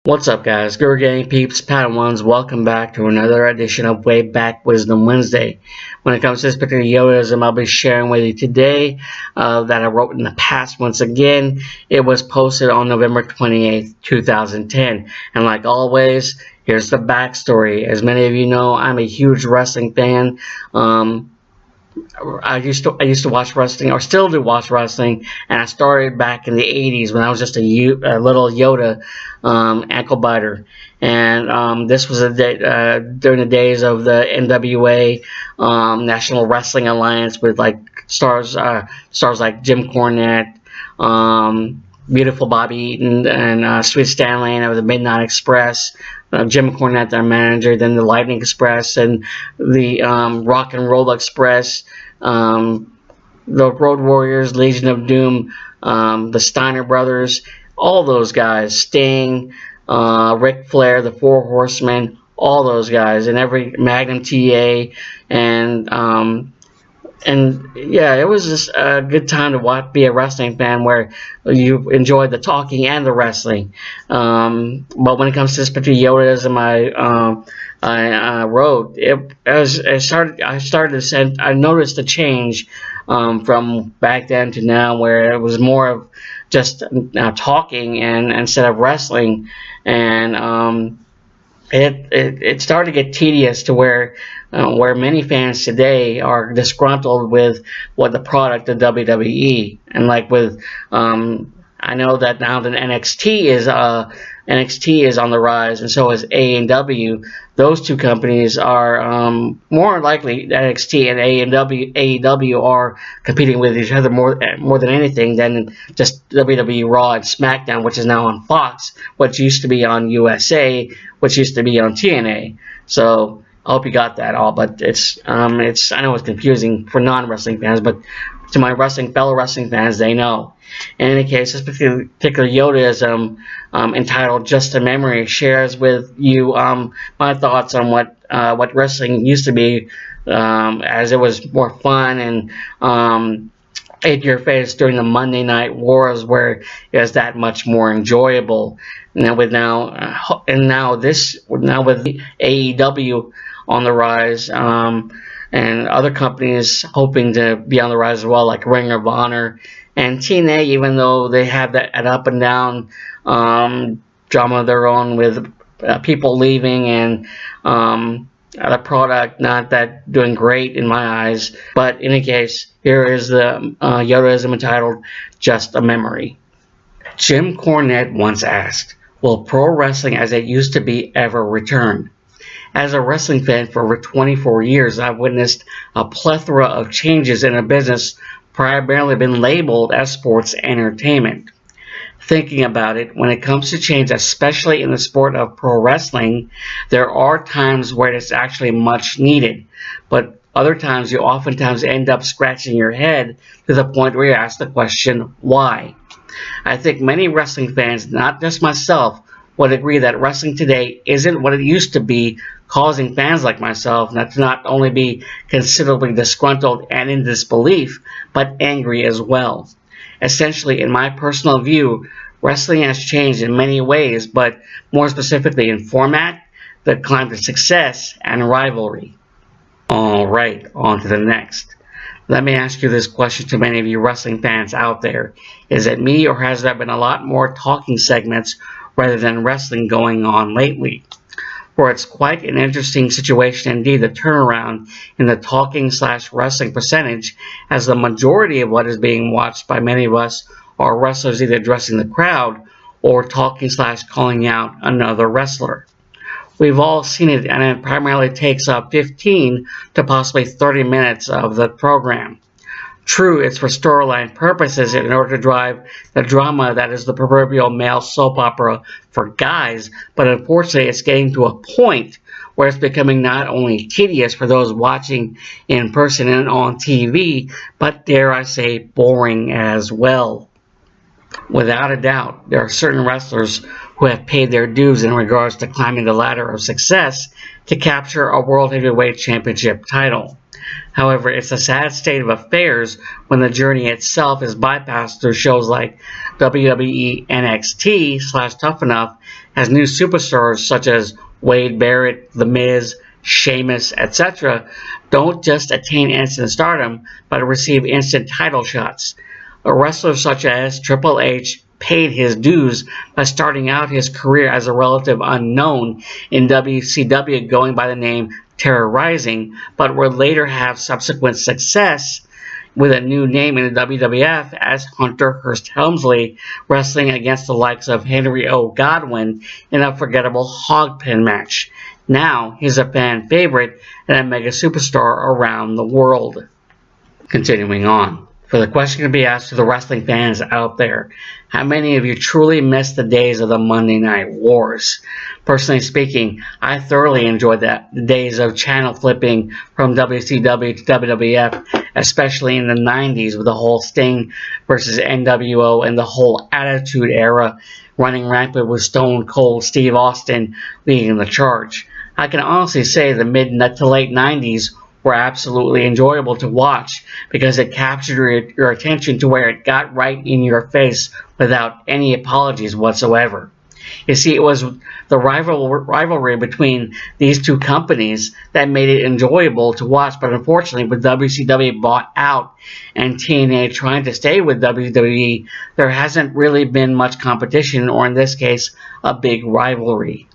What's up, guys? Guru Gang peeps, Padawans, welcome back to another edition of Way Back Wisdom Wednesday. When it comes to this particular Yodaism, I'll be sharing with you today that I wrote in the past once again. It was posted on November 28th, 2010. And like always, here's the backstory. As many of you know, I'm a huge wrestling fan. I used to watch wrestling, or still do watch wrestling, and I started back in the 80s when I was just a little Yoda ankle biter. And this was during the days of the NWA, National Wrestling Alliance, with like stars like Jim Cornette, beautiful Bobby Eaton, and Sweet Stan Lane of the Midnight Express. Jim Cornette, their manager, then the Lightning Express, and the Rock and Roll Express, the Road Warriors, Legion of Doom, the Steiner Brothers, all those guys, Sting, Ric Flair, the Four Horsemen, all those guys, and every Magnum TA, and yeah, it was just a good time to be a wrestling fan where you enjoyed the talking and the wrestling. But when it comes to this particular Yodaism I wrote, I noticed a change from back then to now, where it was more of just talking and instead of wrestling, and it started to get tedious to where many fans today are disgruntled with what the product of WWE, and like with I know that now that NXT is on the rise, and so is A&W. Those two companies are more likely, NXT and AEW are competing with each other more than anything than just WWE Raw and SmackDown, which is now on Fox, which used to be on USA, which used to be on TNA. So I hope you got that all, but it's I know it's confusing for non-wrestling fans, but to my fellow wrestling fans, they know. In any case, this particular Yodaism entitled "Just a Memory" shares with you my thoughts on what wrestling used to be, as it was more fun and in your face during the Monday Night Wars, where it was that much more enjoyable. Now with AEW on the rise, and other companies hoping to be on the rise as well, like Ring of Honor and TNA, even though they have that up and down drama of their own with people leaving and the product not that doing great in my eyes. But in any case, here is the Yodaism entitled "Just a Memory." Jim Cornette once asked, "Will pro wrestling as it used to be ever return?" As a wrestling fan for over 24 years, I've witnessed a plethora of changes in a business primarily been labeled as sports entertainment. Thinking about it, when it comes to change, especially in the sport of pro wrestling, there are times where it's actually much needed, but other times you oftentimes end up scratching your head to the point where you ask the question, why? I think many wrestling fans, not just myself, would agree that wrestling today isn't what it used to be, causing fans like myself not only be considerably disgruntled and in disbelief, but angry as well. Essentially, in my personal view, wrestling has changed in many ways, but more specifically in format, the climb to success, and rivalry. Alright, on to the next. Let me ask you this question to many of you wrestling fans out there. Is it me, or has there been a lot more talking segments rather than wrestling going on lately? For it's quite an interesting situation indeed, the turnaround in the talking/wrestling percentage, as the majority of what is being watched by many of us are wrestlers either addressing the crowd or talking/calling out another wrestler. We've all seen it, and it primarily takes up 15 to possibly 30 minutes of the program. True, it's for storyline purposes in order to drive the drama that is the proverbial male soap opera for guys, but unfortunately it's getting to a point where it's becoming not only tedious for those watching in person and on TV, but dare I say boring as well. Without a doubt, there are certain wrestlers who have paid their dues in regards to climbing the ladder of success to capture a World Heavyweight Championship title. However, it's a sad state of affairs when the journey itself is bypassed through shows like WWE NXT/Tough Enough, as new superstars such as Wade Barrett, The Miz, Sheamus, etc. don't just attain instant stardom, but receive instant title shots. A wrestler such as Triple H paid his dues by starting out his career as a relative unknown in WCW, going by the name Terror Rising, but would later have subsequent success with a new name in the WWF as Hunter Hearst Helmsley, wrestling against the likes of Henry O. Godwinn in a forgettable hog pin match. Now he's a fan favorite and a mega superstar around the world. Continuing on. For the question to be asked to the wrestling fans out there, how many of you truly miss the days of the Monday Night Wars? Personally speaking, I thoroughly enjoyed the days of channel flipping from WCW to WWF, especially in the 90s with the whole Sting versus NWO and the whole Attitude Era running rampant with Stone Cold Steve Austin leading the charge. I can honestly say the mid to late 90s were absolutely enjoyable to watch because it captured your attention to where it got right in your face without any apologies whatsoever. You see, it was the rivalry between these two companies that made it enjoyable to watch, but unfortunately with WCW bought out and TNA trying to stay with WWE, there hasn't really been much competition, or in this case, a big rivalry.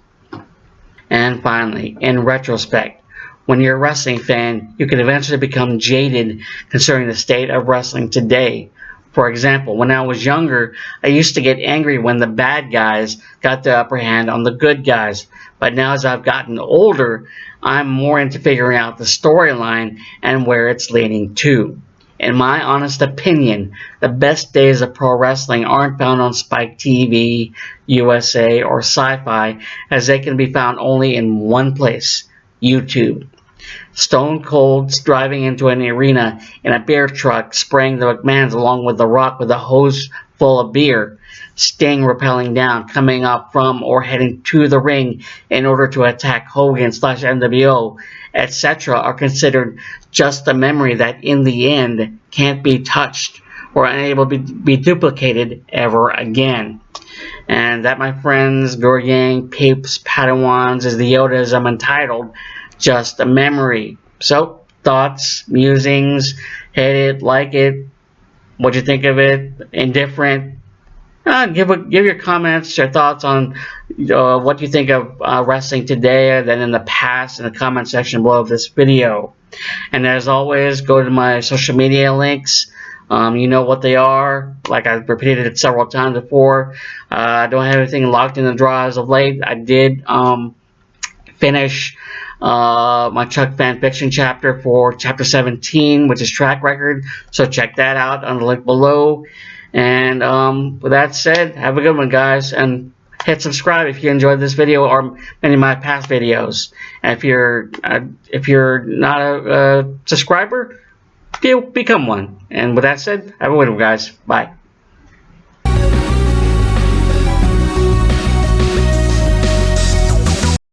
And finally, in retrospect, when you're a wrestling fan, you can eventually become jaded concerning the state of wrestling today. For example, when I was younger, I used to get angry when the bad guys got the upper hand on the good guys. But now as I've gotten older, I'm more into figuring out the storyline and where it's leading to. In my honest opinion, the best days of pro wrestling aren't found on Spike TV, USA, or Sci-Fi, as they can be found only in one place: YouTube. Stone Cold driving into an arena in a beer truck, spraying the McMahons along with The Rock with a hose full of beer. Sting rappelling down, coming up from or heading to the ring in order to attack Hogan/NWO, etc. are considered just a memory that in the end can't be touched or unable to be duplicated ever again. And that, my friends, Guru Gang, Peeps, Padawans, is the Yodaism entitled Just a Memory. So, thoughts, musings, hate it, like it, what you think of it, indifferent. Give your comments, your thoughts on what you think of wrestling today or then in the past in the comment section below this video. And as always, go to my social media links. You know what they are. Like I've repeated it several times before. I don't have anything locked in the drawer as of late. I did finish my Chuck fan fiction chapter for chapter 17, which is track record. So check that out on the link below. And with that said, have a good one, guys, and hit subscribe if you enjoyed this video or any of my past videos. And if you're not a subscriber, become one. And with that said, have a good one, guys. Bye.